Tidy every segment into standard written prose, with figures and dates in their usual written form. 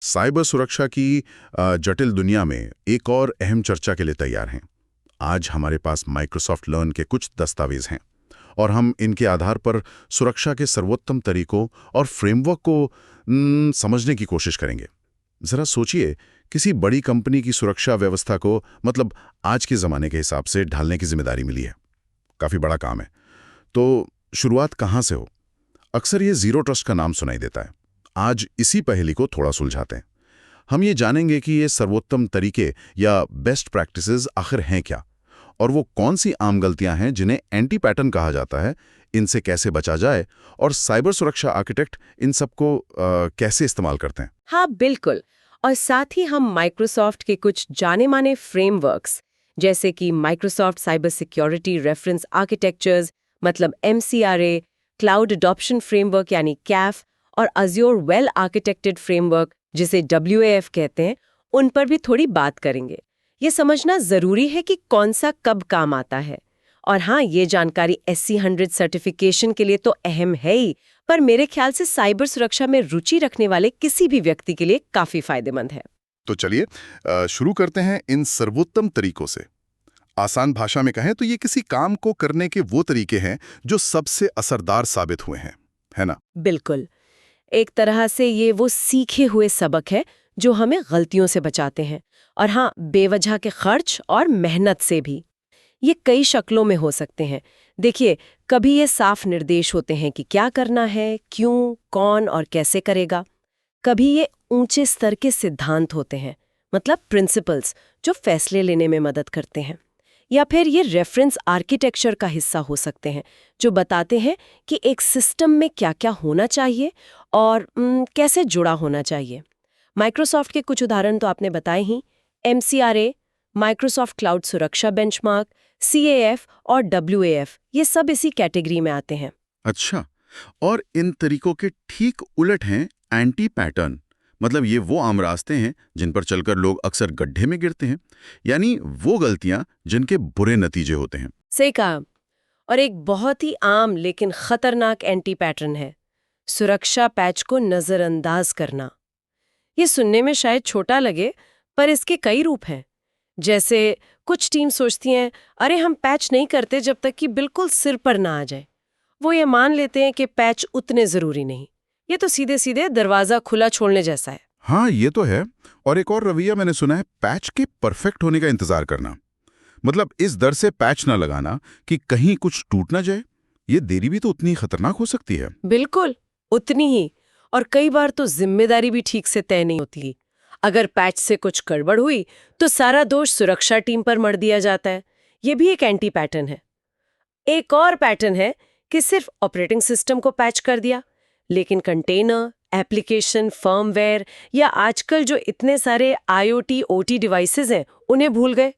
Cyber सुरक्षा की जटिल दुनिया में एक और अहम चर्चा के लिए तैयार हैं। आज हमारे पास माइक्रोसॉफ्ट लर्न के कुछ दस्तावेज हैं और हम इनके आधार पर सुरक्षा के सर्वोत्तम तरीकों और फ्रेमवर्क को समझने की कोशिश करेंगे। जरा सोचिए, किसी बड़ी कंपनी की सुरक्षा व्यवस्था को मतलब आज के ज़माने के हिसाब से ढालने की जिम्मेदारी मिली है। काफ़ी बड़ा काम है। तो शुरुआत कहाँ से हो? अक्सर ये ज़ीरो ट्रस्ट का नाम सुनाई देता है। आज इसी पहेली को थोड़ा सुलझाते हैं। हम ये जानेंगे कि ये सर्वोत्तम तरीके या बेस्ट प्रैक्टिसेस आखिर हैं क्या, और वो कौन सी आम गलतियां हैं जिन्हें एंटी पैटर्न कहा जाता है, इनसे कैसे बचा जाए, और साइबर सुरक्षा आर्किटेक्ट इन सबको कैसे इस्तेमाल करते हैं। हाँ बिल्कुल। और साथ ही हम माइक्रोसॉफ्ट के कुछ जाने माने फ्रेमवर्क्स जैसे कि Microsoft cyber security reference architectures मतलब MCRA, क्लाउड अडॉप्शन फ्रेमवर्क यानी CAF और अज्योर वेल आर्किटेक्टेड फ्रेमवर्क जिसे WAF कहते हैं, उन पर भी थोड़ी बात करेंगे। ये समझना जरूरी है कि कौन सा कब काम आता है। और हाँ, ये जानकारी SC100 सर्टिफिकेशन के लिए तो अहम है ही, पर मेरे ख्याल से साइबर सुरक्षा में रुचि रखने वाले किसी भी व्यक्ति के लिए काफी फायदेमंद है। तो चलिए शुरू करते हैं इन सर्वोत्तम तरीकों से। आसान भाषा में कहें तो ये किसी काम को करने के वो तरीके हैं जो सबसे असरदार साबित हुए हैं, है ना? बिल्कुल। एक तरह से ये वो सीखे हुए सबक है जो हमें गलतियों से बचाते हैं, और हाँ, बेवजह के खर्च और मेहनत से भी। ये कई शक्लों में हो सकते हैं। देखिए, कभी ये साफ निर्देश होते हैं कि क्या करना है, क्यों, कौन और कैसे करेगा। कभी ये ऊंचे स्तर के सिद्धांत होते हैं, मतलब प्रिंसिपल्स, जो फैसले लेने में मदद करते हैं। या फिर ये रेफरेंस आर्किटेक्चर का हिस्सा हो सकते हैं, जो बताते हैं कि एक सिस्टम में क्या क्या होना चाहिए और कैसे जुड़ा होना चाहिए। माइक्रोसॉफ्ट के कुछ उदाहरण तो आपने बताए ही। MCRA, माइक्रोसॉफ्ट क्लाउड सुरक्षा बेंचमार्क, CAF और WAF, ये सब इसी कैटेगरी में आते हैं। अच्छा, और इन तरीकों के ठीक उलट हैं एंटी पैटर्न, मतलब ये वो आम रास्ते हैं जिन पर चलकर लोग अक्सर गड्ढे में गिरते हैं, यानी वो गलतियां जिनके बुरे नतीजे होते हैं। सही कहा। और एक बहुत ही आम लेकिन खतरनाक एंटी पैटर्न है सुरक्षा पैच को नजरअंदाज करना। ये सुनने में शायद छोटा लगे, पर इसके कई रूप हैं। जैसे कुछ टीम सोचती हैं, अरे हम पैच नहीं करते जब तक कि बिल्कुल सिर पर ना आ जाए। वो ये मान लेते हैं कि पैच उतने जरूरी नहीं। ये तो सीधे सीधे दरवाजा खुला छोड़ने जैसा है। हाँ, ये तो है। और एक और रवैया मैंने सुना है, पैच के परफेक्ट होने का इंतजार करना, मतलब इस डर से पैच ना लगाना कि कहीं कुछ टूट ना जाए। ये देरी भी तो उतनी खतरनाक हो सकती है। बिल्कुल, उतनी ही। और कई बार तो जिम्मेदारी भी ठीक से तय नहीं होती। अगर पैच से कुछ गड़बड़ हुई तो सारा दोष सुरक्षा टीम पर मढ़ दिया जाता है। ये भी एक एंटी पैटर्न है। एक और पैटर्न है कि सिर्फ ऑपरेटिंग सिस्टम को पैच कर दिया, लेकिन कंटेनर, एप्लीकेशन, फर्मवेयर या आजकल जो इतने सारे IoT, OT डिवाइसेस हैं, उन्हें भूल गए।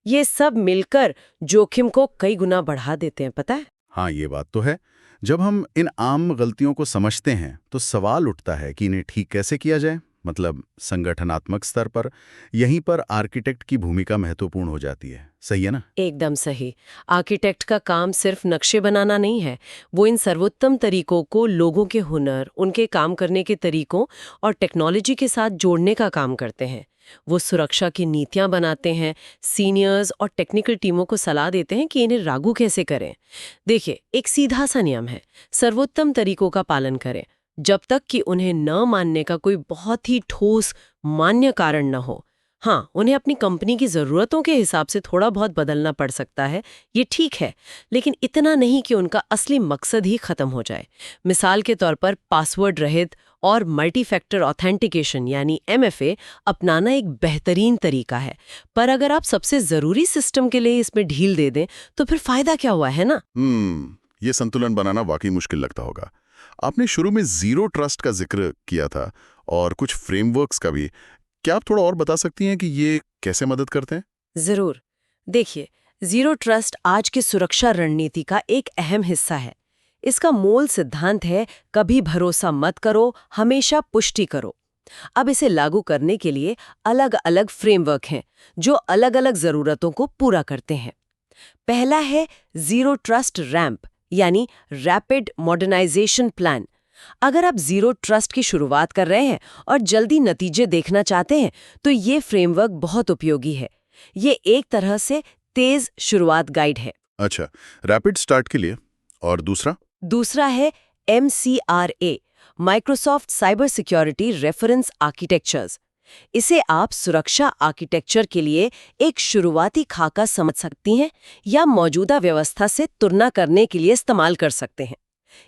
ये सब मिलकर जोखिम को कई गुना बढ़ा देते हैं, पता है? हाँ, ये बात तो है। जब हम इन आम गलतियों को समझते हैं तो सवाल उठता है कि इन्हें ठीक कैसे किया जाए, मतलब संगठनात्मक स्तर पर। यहीं पर आर्किटेक्ट की भूमिका महत्वपूर्ण हो जाती है। सही है ना? एकदम सही। आर्किटेक्ट का काम सिर्फ नक्शे बनाना नहीं है। वो इन सर्वोत्तम तरीकों को लोगों के हुनर, उनके काम करने के तरीकों और टेक्नोलॉजी के साथ जोड़ने का काम करते हैं। वो सुरक्षा की नीतियां बनाते हैं, सीनियर्स और टेक्निकल टीमों को सलाह देते हैं कि इन्हें लागू कैसे करें। देखिए, एक सीधा सा नियम है, सर्वोत्तम तरीकों का पालन करें जब तक कि उन्हें न मानने का कोई बहुत ही ठोस मान्य कारण न हो। हाँ, उन्हें अपनी कंपनी की ज़रूरतों के हिसाब से थोड़ा बहुत बदलना पड़ सकता है, ये ठीक है, लेकिन इतना नहीं कि उनका असली मकसद ही खत्म हो जाए। मिसाल के तौर पर पासवर्ड रहित और मल्टी फैक्टर ऑथेंटिकेशन यानी MFA अपनाना एक बेहतरीन तरीका है, पर अगर आप सबसे ज़रूरी सिस्टम के लिए इसमें ढील दे दें तो फिर फ़ायदा क्या हुआ, है ना? ये संतुलन बनाना वाकई मुश्किल लगता होगा। आपने शुरू में जीरो ट्रस्ट का जिक्र किया था और कुछ फ्रेमवर्क्स का भी। क्या आप थोड़ा और बता सकती हैं कि ये कैसे मदद करते हैं? जरूर। देखिए, जीरो ट्रस्ट आज की सुरक्षा रणनीति का एक अहम हिस्सा है। इसका मूल सिद्धांत है, कभी भरोसा मत करो, हमेशा पुष्टि करो। अब इसे लागू करने के लिए अलग अलग फ्रेमवर्क हैं जो अलग अलग जरूरतों को पूरा करते हैं। पहला है जीरो ट्रस्ट रैंप यानी रैपिड मॉडर्नाइजेशन प्लान। अगर आप जीरो ट्रस्ट की शुरुआत कर रहे हैं और जल्दी नतीजे देखना चाहते हैं तो ये फ्रेमवर्क बहुत उपयोगी है। ये एक तरह से तेज शुरुआत गाइड है। अच्छा, रैपिड स्टार्ट के लिए। और दूसरा है MCRA, Microsoft cyber security reference architectures. इसे आप सुरक्षा आर्किटेक्चर के लिए एक शुरुआती खाका समझ सकती हैं या मौजूदा व्यवस्था से तुलना करने के लिए इस्तेमाल कर सकते हैं।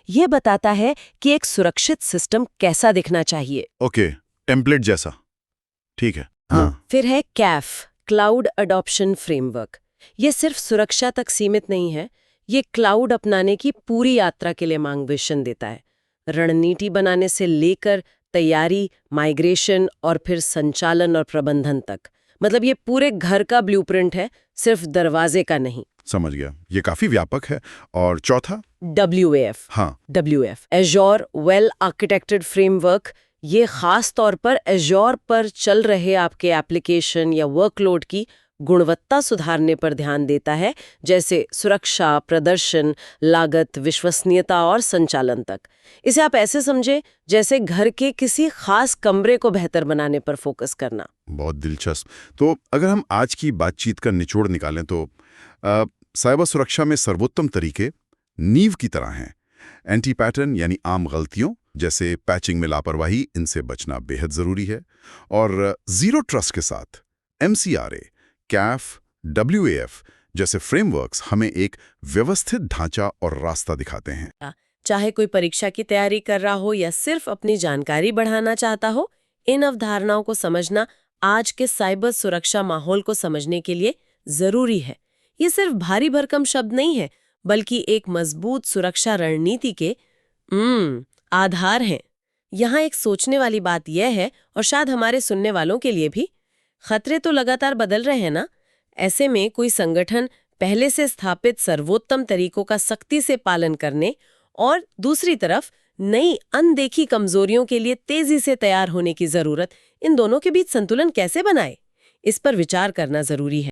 यह बताता है कि एक सुरक्षित सिस्टम कैसा दिखना चाहिए। ओके, टेम्पलेट जैसा। ठीक है। हाँ। फिर है CAF, क्लाउड अडॉप्शन फ्रेमवर्क। ये सिर्फ सुरक्षा तक सीमित नहीं है, ये क्लाउड अपनाने की पूरी यात्रा के लिए मार्गदर्शन देता है। रणनीति बनाने से लेकर तैयारी, माइग्रेशन और फिर संचालन और प्रबंधन तक। मतलब ये पूरे घर का ब्लूप्रिंट है, सिर्फ दरवाजे का नहीं। समझ गया, ये काफी व्यापक है। और चौथा WAF। हाँ, WAF एज़्योर वेल आर्किटेक्टेड फ्रेमवर्क। ये खास तौर पर एज़्योर पर चल रहे आपके एप्लीकेशन या वर्कलोड की गुणवत्ता सुधारने पर ध्यान देता है, जैसे सुरक्षा, प्रदर्शन, लागत, विश्वसनीयता और संचालन तक। इसे आप ऐसे समझे जैसे घर के किसी खास कमरे को बेहतर बनाने पर फोकस करना। बहुत दिलचस्प। तो अगर हम आज की बातचीत का निचोड़ निकालें तो साइबर सुरक्षा में सर्वोत्तम तरीके नींव की तरह हैं। एंटी पैटर्न यानी आम गलतियों जैसे पैचिंग में लापरवाही, इनसे बचना बेहद जरूरी है। और जीरो ट्रस्ट के साथ MCRA, CAF, WAF जैसे फ्रेमवर्क्स हमें एक व्यवस्थित ढांचा और रास्ता दिखाते हैं। चाहे कोई परीक्षा की तैयारी कर रहा हो या सिर्फ अपनी जानकारी बढ़ाना चाहता हो, इन अवधारणाओं को समझना आज के साइबर सुरक्षा माहौल को समझने के लिए जरूरी है। ये सिर्फ भारी भरकम शब्द नहीं है, बल्कि एक मजबूत सुरक्षा रणनीति के आधार हैं। यहाँ एक सोचने वाली बात यह है, और शायद हमारे सुनने वालों के लिए भी, खतरे तो लगातार बदल रहे हैं ना। ऐसे में कोई संगठन पहले से स्थापित सर्वोत्तम तरीकों का सख्ती से पालन करने और दूसरी तरफ नई अनदेखी कमजोरियों के लिए तेजी से तैयार होने की जरूरत, इन दोनों के बीच संतुलन कैसे बनाए, इस पर विचार करना जरूरी है।